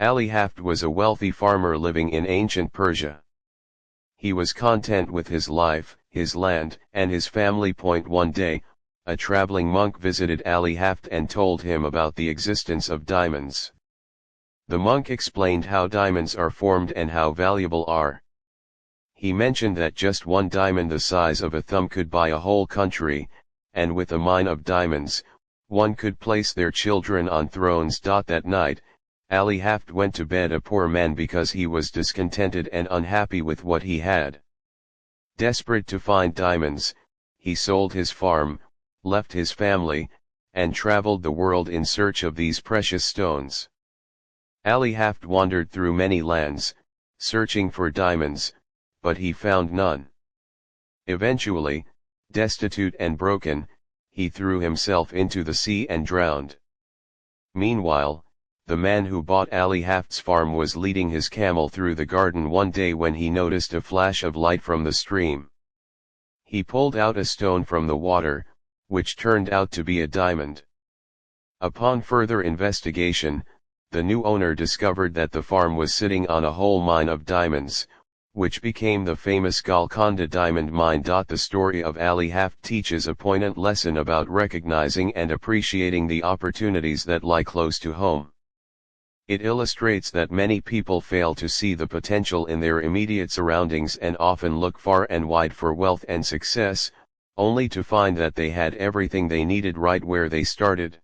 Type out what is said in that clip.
Ali Haft was a wealthy farmer living in ancient Persia. He was content with his life, his land, and his family. One day, a traveling monk visited Ali Haft and told him about the existence of diamonds. The monk explained how diamonds are formed and how valuable are. He mentioned that just one diamond the size of a thumb could buy a whole country, and with a mine of diamonds, one could place their children on thrones. That night, Ali Haft went to bed a poor man because he was discontented and unhappy with what he had. Desperate to find diamonds, he sold his farm, left his family, and traveled the world in search of these precious stones. Ali Haft wandered through many lands, searching for diamonds, but he found none. Eventually, destitute and broken, he threw himself into the sea and drowned. Meanwhile, the man who bought Ali Haft's farm was leading his camel through the garden one day when he noticed a flash of light from the stream. He pulled out a stone from the water, which turned out to be a diamond. Upon further investigation, the new owner discovered that the farm was sitting on a whole mine of diamonds, which became the famous Golconda diamond mine. The story of Ali Haft teaches a poignant lesson about recognizing and appreciating the opportunities that lie close to home. It illustrates that many people fail to see the potential in their immediate surroundings and often look far and wide for wealth and success, only to find that they had everything they needed right where they started.